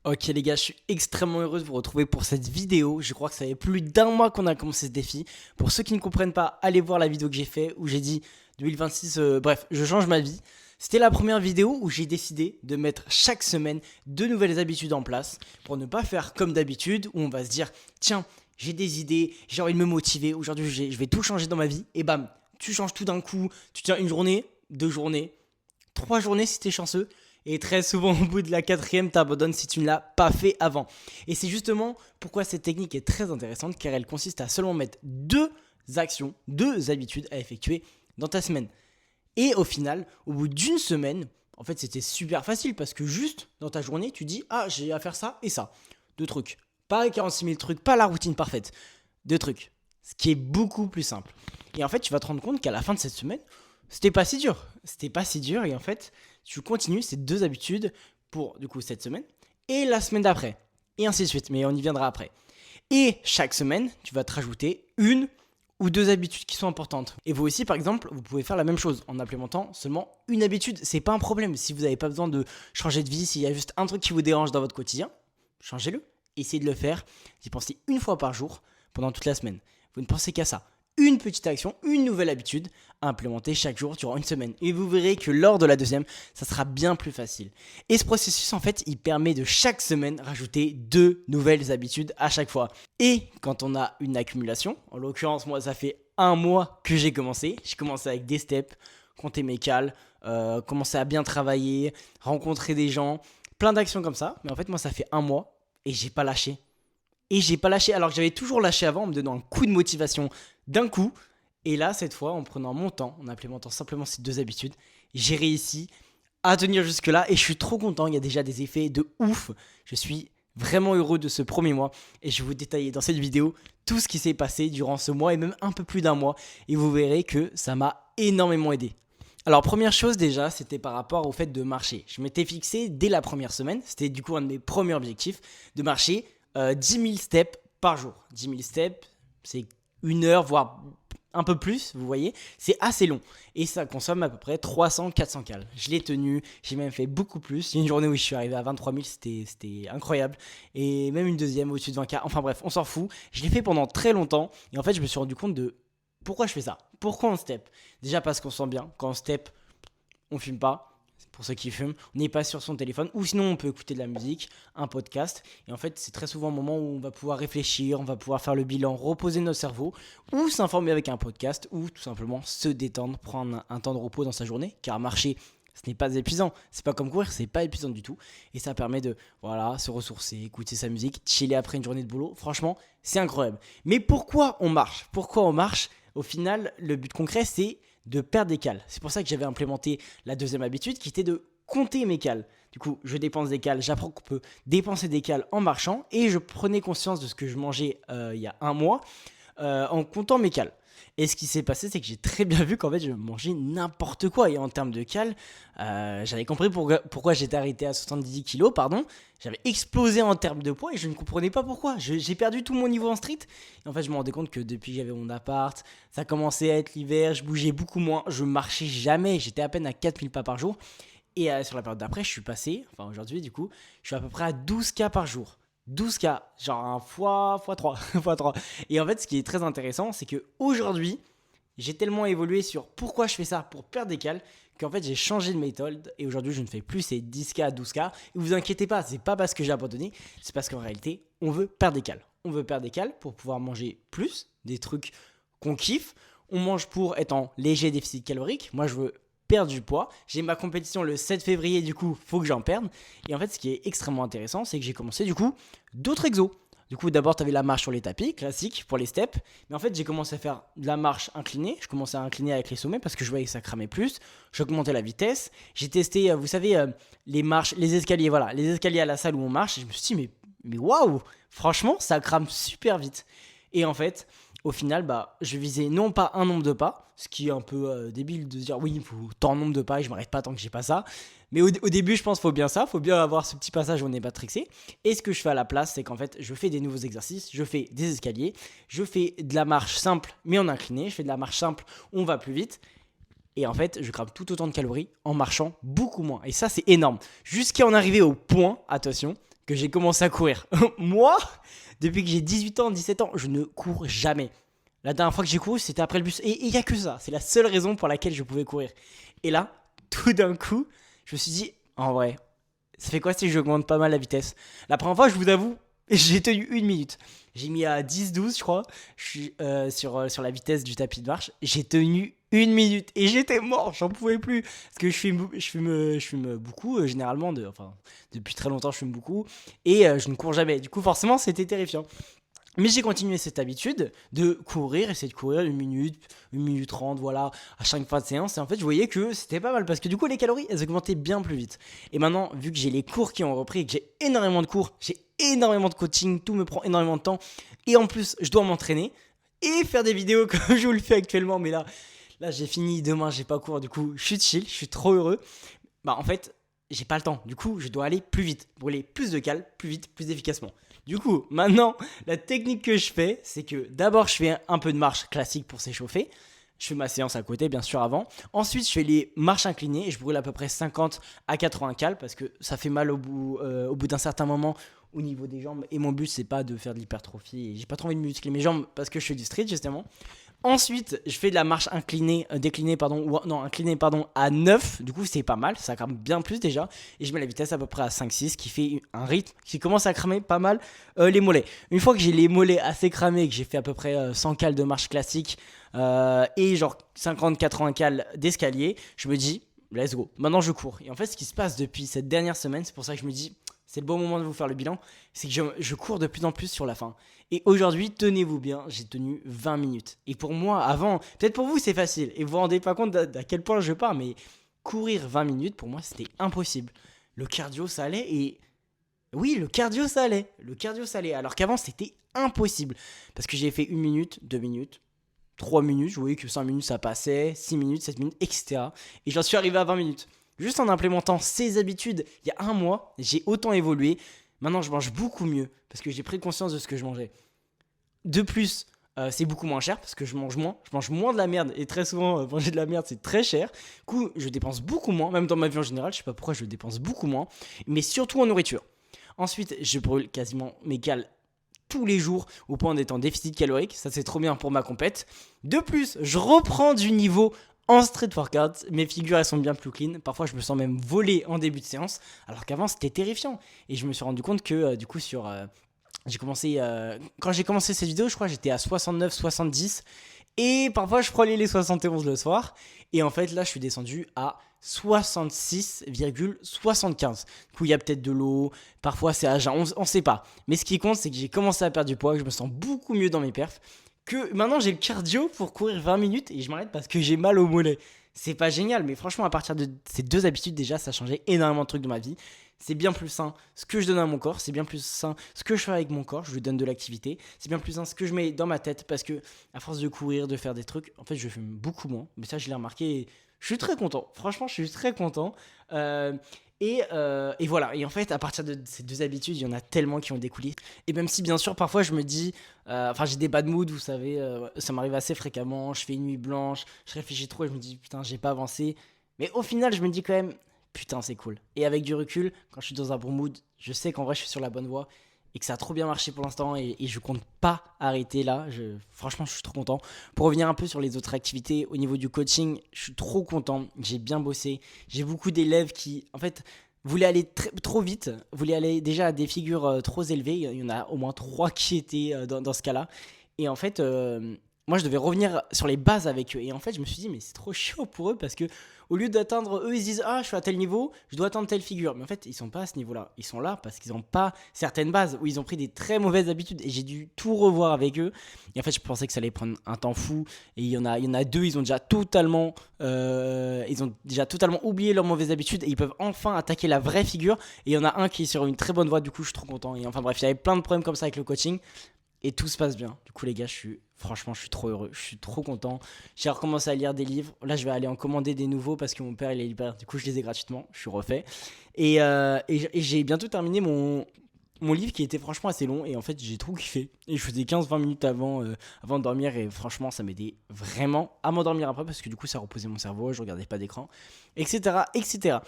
Ok les gars, je suis extrêmement heureux de vous retrouver pour cette vidéo. Je crois que ça fait plus d'un mois qu'on a commencé ce défi. Pour ceux qui ne comprennent pas, allez voir la vidéo que j'ai fait où j'ai dit 2026, bref, je change ma vie. C'était la première vidéo où j'ai décidé de mettre chaque semaine de nouvelles habitudes en place pour ne pas faire comme d'habitude où on va se dire tiens, j'ai des idées, j'ai envie de me motiver, aujourd'hui je vais tout changer dans ma vie et bam, tu changes tout d'un coup, tu tiens une journée, 2 journées, 3 journées si t'es chanceux. Et très souvent, au bout de la quatrième, t'abandonnes si tu ne l'as pas fait avant. Et c'est justement pourquoi cette technique est très intéressante, car elle consiste à seulement mettre 2 actions, 2 habitudes à effectuer dans ta semaine. Et au final, au bout d'une semaine, en fait, c'était super facile parce que juste dans ta journée, tu dis ah, j'ai à faire ça et ça. 2 trucs. Pas 46 000 trucs, pas la routine parfaite. 2 trucs. Ce qui est beaucoup plus simple. Et en fait, tu vas te rendre compte qu'à la fin de cette semaine, c'était pas si dur. C'était pas si dur et en fait, tu continues ces 2 habitudes pour du coup cette semaine et la semaine d'après. Et ainsi de suite, mais on y viendra après. Et chaque semaine, tu vas te rajouter 1 ou 2 habitudes qui sont importantes. Et vous aussi, par exemple, vous pouvez faire la même chose en implémentant seulement une habitude. C'est pas un problème. Si vous n'avez pas besoin de changer de vie, s'il y a juste un truc qui vous dérange dans votre quotidien, changez-le. Essayez de le faire. D'y penser une fois par jour pendant toute la semaine. Vous ne pensez qu'à ça. Une petite action, une nouvelle habitude à implémenter chaque jour durant une semaine. Et vous verrez que lors de la deuxième, ça sera bien plus facile. Et ce processus, en fait, il permet de chaque semaine rajouter 2 nouvelles habitudes à chaque fois. Et quand on a une accumulation, en l'occurrence, moi, ça fait un mois que j'ai commencé. J'ai commencé avec des steps, compter mes cales, commencer à bien travailler, rencontrer des gens, plein d'actions comme ça. Mais en fait, moi, ça fait un mois et j'ai pas lâché. Et j'ai pas lâché, alors que j'avais toujours lâché avant en me donnant un coup de motivation d'un coup. Et là, cette fois, en prenant mon temps, en implémentant simplement ces 2 habitudes, j'ai réussi à tenir jusque-là. Et je suis trop content, il y a déjà des effets de ouf. Je suis vraiment heureux de ce premier mois. Et je vais vous détailler dans cette vidéo tout ce qui s'est passé durant ce mois et même un peu plus d'un mois. Et vous verrez que ça m'a énormément aidé. Alors première chose déjà, c'était par rapport au fait de marcher. Je m'étais fixé dès la première semaine, c'était du coup un de mes premiers objectifs, de marcher 10 000 steps par jour. 10 000 steps, c'est 1 heure, voire un peu plus, vous voyez. C'est assez long et ça consomme à peu près 300-400 cales. Je l'ai tenu, j'ai même fait beaucoup plus. Il y a une journée où je suis arrivé à 23 000, c'était incroyable. Et même une deuxième au-dessus de 20 k. Enfin bref, on s'en fout. Je l'ai fait pendant très longtemps et en fait, je me suis rendu compte de pourquoi je fais ça. Pourquoi on step? Déjà parce qu'on sent bien. Quand on step, on fume pas. Pour ceux qui fument, on n'est pas sur son téléphone ou sinon on peut écouter de la musique, un podcast. Et en fait, c'est très souvent un moment où on va pouvoir réfléchir, on va pouvoir faire le bilan, reposer notre cerveau ou s'informer avec un podcast ou tout simplement se détendre, prendre un temps de repos dans sa journée. Car marcher, ce n'est pas épuisant. C'est pas comme courir, c'est pas épuisant du tout. Et ça permet de voilà, se ressourcer, écouter sa musique, chiller après une journée de boulot. Franchement, c'est incroyable. Mais pourquoi on marche? Pourquoi on marche? Au final, le but concret, c'est de perdre des cales. C'est pour ça que j'avais implémenté la deuxième habitude qui était de compter mes cales. Du coup, je dépense des cales, j'apprends qu'on peut dépenser des cales en marchant et je prenais conscience de ce que je mangeais il y a un mois en comptant mes cales. Et ce qui s'est passé, c'est que j'ai très bien vu qu'en fait, je mangeais n'importe quoi. Et en termes de cales, j'avais compris pourquoi j'étais arrêté à 70 kilos, pardon. J'avais explosé en termes de poids et je ne comprenais pas pourquoi. J'ai perdu tout mon niveau en street. Et en fait, je me rendais compte que depuis que j'avais mon appart, ça commençait à être l'hiver, je bougeais beaucoup moins, je marchais jamais. J'étais à peine à 4000 pas par jour. Et sur la période d'après, je suis passé, enfin aujourd'hui du coup, je suis à peu près à 12 k par jour. 12 k, genre un fois 3, fois 3. Et en fait, ce qui est très intéressant, c'est que aujourd'hui, j'ai tellement évolué sur pourquoi je fais ça pour perdre des cales qu'en fait j'ai changé de méthode et aujourd'hui je ne fais plus ces 10 k à 12 k. Et vous inquiétez pas, c'est pas parce que j'ai abandonné, c'est parce qu'en réalité on veut perdre des cales. On veut perdre des cales pour pouvoir manger plus, des trucs qu'on kiffe. On mange pour être en léger déficit calorique. Moi je veux perdre du poids. J'ai ma compétition le 7 février, du coup faut que j'en perde. Et en fait ce qui est extrêmement intéressant, c'est que j'ai commencé du coup d'autres exos. Du coup, d'abord, tu avais la marche sur les tapis, classique, pour les steps. Mais en fait, j'ai commencé à faire de la marche inclinée. Je commençais à incliner avec les sommets parce que je voyais que ça cramait plus. J'augmentais la vitesse. J'ai testé, vous savez, les marches, les escaliers, voilà, les escaliers à la salle où on marche. Et je me suis dit, mais waouh, franchement, ça crame super vite. Et en fait, au final, je visais non pas un nombre de pas, ce qui est un peu débile de se dire oui, il faut tant de nombre de pas et je m'arrête pas tant que j'ai pas ça. Mais au début, je pense qu'il faut bien ça, il faut bien avoir ce petit passage où on n'est pas trixé. Et ce que je fais à la place, c'est qu'en fait, je fais des nouveaux exercices, je fais des escaliers, je fais de la marche simple mais en incliné, je fais de la marche simple où on va plus vite. Et en fait, je crame tout autant de calories en marchant beaucoup moins. Et ça, c'est énorme. Jusqu'à en arriver au point, attention, que j'ai commencé à courir. Moi, depuis que j'ai 18 ans, 17 ans, je ne cours jamais. La dernière fois que j'ai couru, c'était après le bus. Et il n'y a que ça. C'est la seule raison pour laquelle je pouvais courir. Et là, tout d'un coup, je me suis dit, en vrai, ça fait quoi si j'augmente pas mal la vitesse? La première fois, je vous avoue, j'ai tenu 1 minute. J'ai mis à 10-12, je crois, je suis, sur la vitesse du tapis de marche. J'ai tenu 1 minute et j'étais mort, j'en pouvais plus. Parce que je fume beaucoup, généralement, enfin, depuis très longtemps, je fume beaucoup. Et je ne cours jamais. Du coup, forcément, c'était terrifiant. Mais j'ai continué cette habitude de courir, essayer de courir 1 minute, 1 minute 30, voilà, à chaque fin de séance. Et en fait, je voyais que c'était pas mal parce que du coup, les calories, elles augmentaient bien plus vite. Et maintenant, vu que j'ai les cours qui ont repris et que j'ai énormément de cours, j'ai énormément de coaching, tout me prend énormément de temps. Et en plus, je dois m'entraîner et faire des vidéos comme je vous le fais actuellement. Mais là j'ai fini, demain, j'ai pas cours. Du coup, je suis chill, je suis trop heureux. Bah, en fait, j'ai pas le temps. Du coup, je dois aller plus vite, brûler plus de calories, plus vite, plus efficacement. Du coup, maintenant, la technique que je fais, c'est que d'abord, je fais un peu de marche classique pour s'échauffer. Je fais ma séance à côté, bien sûr, avant. Ensuite, je fais les marches inclinées et je brûle à peu près 50 à 80 cales parce que ça fait mal au bout d'un certain moment au niveau des jambes. Et mon but, c'est pas de faire de l'hypertrophie. Et j'ai pas trop envie de muscler mes jambes parce que je fais du street, justement. Ensuite, je fais de la marche déclinée, inclinée, à 9. Du coup, c'est pas mal, ça crame bien plus déjà. Et je mets la vitesse à peu près à 5-6, qui fait un rythme qui commence à cramer pas mal les mollets. Une fois que j'ai les mollets assez cramés, que j'ai fait à peu près 100 cales de marche classique et genre 50-80 cales d'escalier, je me dis, let's go. Maintenant, je cours. Et en fait, ce qui se passe depuis cette dernière semaine, c'est pour ça que je me dis, c'est le bon moment de vous faire le bilan, c'est que je cours de plus en plus sur la fin. Et aujourd'hui, tenez-vous bien, j'ai tenu 20 minutes. Et pour moi, avant, peut-être pour vous, c'est facile. Et vous vous rendez pas compte d'à quel point je pars, mais courir 20 minutes, pour moi, c'était impossible. Le cardio, ça allait. Et oui, le cardio, ça allait. Le cardio, ça allait. Alors qu'avant, c'était impossible. Parce que j'ai fait 1 minute, 2 minutes, 3 minutes. Je voyais que 5 minutes, ça passait. 6 minutes, 7 minutes, etc. Et j'en suis arrivé à 20 minutes. Juste en implémentant ces habitudes, il y a un mois, j'ai autant évolué. Maintenant, je mange beaucoup mieux parce que j'ai pris conscience de ce que je mangeais. De plus, c'est beaucoup moins cher parce que je mange moins. Je mange moins de la merde et très souvent, manger de la merde, c'est très cher. Du coup, je dépense beaucoup moins, même dans ma vie en général. Je sais pas pourquoi je dépense beaucoup moins, mais surtout en nourriture. Ensuite, je brûle quasiment mes cales tous les jours au point d'être en déficit calorique. Ça, c'est trop bien pour ma compète. De plus, je reprends du niveau en street workout. Mes figures, elles sont bien plus clean. Parfois, je me sens même volé en début de séance, alors qu'avant, c'était terrifiant. Et je me suis rendu compte que du coup, j'ai commencé quand j'ai commencé cette vidéo, je crois que j'étais à 69, 70 et parfois je frôlais les 71 le soir et en fait là je suis descendu à 66,75. Du coup, il y a peut-être de l'eau, parfois c'est à jeun, on sait pas. Mais ce qui compte, c'est que j'ai commencé à perdre du poids, que je me sens beaucoup mieux dans mes perfs, que maintenant j'ai le cardio pour courir 20 minutes et je m'arrête parce que j'ai mal au mollet. C'est pas génial, mais franchement, à partir de ces deux habitudes, déjà, ça a changé énormément de trucs dans ma vie. C'est bien plus sain ce que je donne à mon corps, c'est bien plus sain ce que je fais avec mon corps, je lui donne de l'activité, c'est bien plus sain ce que je mets dans ma tête parce que à force de courir, de faire des trucs, en fait je fume beaucoup moins, mais ça je l'ai remarqué et je suis très content, franchement je suis très content. Euh, et voilà, et en fait à partir de ces deux habitudes, il y en a tellement qui ont découlé. Et même si bien sûr parfois je me dis, enfin j'ai des bad moods, vous savez, ça m'arrive assez fréquemment, je fais une nuit blanche, je réfléchis trop et je me dis putain j'ai pas avancé. Mais au final je me dis quand même, putain, c'est cool. Et avec du recul, quand je suis dans un bon mood, je sais qu'en vrai, je suis sur la bonne voie et que ça a trop bien marché pour l'instant et je compte pas arrêter là. Franchement, je suis trop content. Pour revenir un peu sur les autres activités, au niveau du coaching, je suis trop content. J'ai bien bossé. J'ai beaucoup d'élèves qui, en fait, voulaient aller trop vite, voulaient aller déjà à des figures trop élevées. Il y en a au moins 3 qui étaient dans ce cas-là. Et en fait, moi, je devais revenir sur les bases avec eux. Et en fait, je me suis dit, mais c'est trop chaud pour eux parce que au lieu d'atteindre, eux, ils se disent, ah, je suis à tel niveau, je dois atteindre telle figure. Mais en fait, ils sont pas à ce niveau-là. Ils sont là parce qu'ils n'ont pas certaines bases où ils ont pris des très mauvaises habitudes. Et j'ai dû tout revoir avec eux. Et en fait, je pensais que ça allait prendre un temps fou. Et il y en a deux, ils ont déjà totalement oublié leurs mauvaises habitudes. Et ils peuvent enfin attaquer la vraie figure. Et il y en a un qui est sur une très bonne voie. Du coup, je suis trop content. Et enfin, bref, il y avait plein de problèmes comme ça avec le coaching. Et tout se passe bien. Du coup, les gars, franchement, je suis trop heureux. Je suis trop content. J'ai recommencé à lire des livres. Là, je vais aller en commander des nouveaux parce que mon père, il est libraire. Du coup, je les ai gratuitement. Je suis refait. Et j'ai bientôt terminé mon livre qui était franchement assez long et en fait j'ai trop kiffé. Et je faisais 15-20 minutes avant de dormir et franchement ça m'aidait vraiment à m'endormir après parce que du coup ça reposait mon cerveau, je regardais pas d'écran, etc. etc.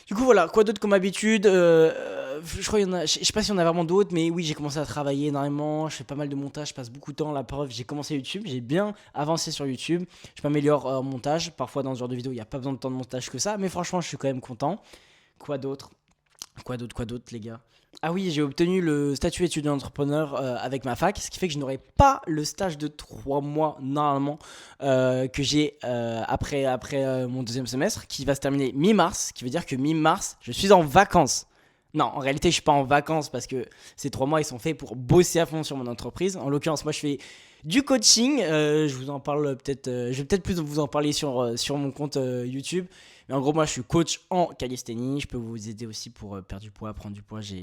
Du coup voilà, quoi d'autre comme habitude je crois qu'il y en a, je sais pas s'il y en a vraiment d'autres, mais oui j'ai commencé à travailler énormément, je fais pas mal de montage, je passe beaucoup de temps, la preuve j'ai commencé YouTube, j'ai bien avancé sur YouTube, je m'améliore en montage, parfois dans ce genre de vidéo il n'y a pas besoin de tant de montage que ça, mais franchement je suis quand même content. Quoi d'autre les gars? Ah oui, j'ai obtenu le statut étudiant entrepreneur avec ma fac, ce qui fait que je n'aurai pas le stage de 3 mois normalement que j'ai après mon deuxième semestre qui va se terminer mi-mars, ce qui veut dire que mi-mars, je suis en vacances. Non, en réalité, je suis pas en vacances parce que ces 3 mois, ils sont faits pour bosser à fond sur mon entreprise. En l'occurrence, moi, je fais du coaching. Je vous en parle peut-être. Je vais peut-être plus vous en parler sur mon compte YouTube. Mais en gros, moi, je suis coach en calisthénie. Je peux vous aider aussi pour perdre du poids, prendre du poids. Je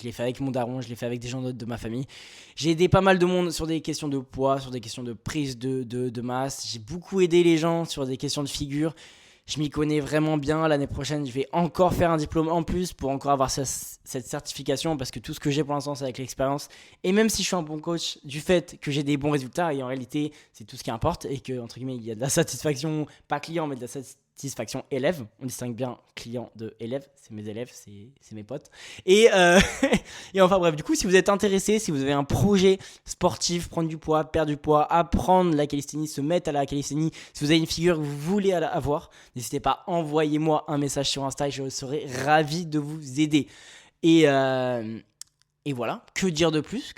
l'ai fait avec mon daron, je l'ai fait avec des gens de ma famille. J'ai aidé pas mal de monde sur des questions de poids, sur des questions de prise de masse. J'ai beaucoup aidé les gens sur des questions de figure. Je m'y connais vraiment bien. L'année prochaine, je vais encore faire un diplôme en plus pour encore avoir cette certification parce que tout ce que j'ai pour l'instant, c'est avec l'expérience. Et même si je suis un bon coach, du fait que j'ai des bons résultats, et en réalité, c'est tout ce qui importe et que, entre guillemets, il y a de la satisfaction, pas client, mais de la satisfaction élève. On distingue bien client de élève. C'est mes élèves, c'est mes potes. Et enfin bref, du coup, si vous êtes intéressé, si vous avez un projet sportif, prendre du poids, perdre du poids, apprendre la calisthénie, se mettre à la calisthénie, si vous avez une figure que vous voulez avoir, n'hésitez pas, envoyez-moi un message sur Insta et je serai ravi de vous aider. Et voilà, que dire de plus,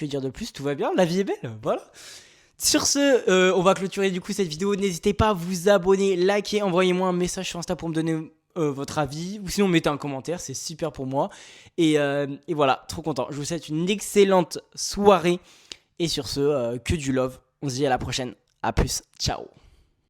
tout va bien, la vie est belle, voilà. Sur ce, on va clôturer du coup cette vidéo. N'hésitez pas à vous abonner, liker, envoyez-moi un message sur Insta pour me donner votre avis. Ou sinon, mettez un commentaire, c'est super pour moi. Et voilà, trop content. Je vous souhaite une excellente soirée. Et sur ce, que du love. On se dit à la prochaine. A plus, ciao.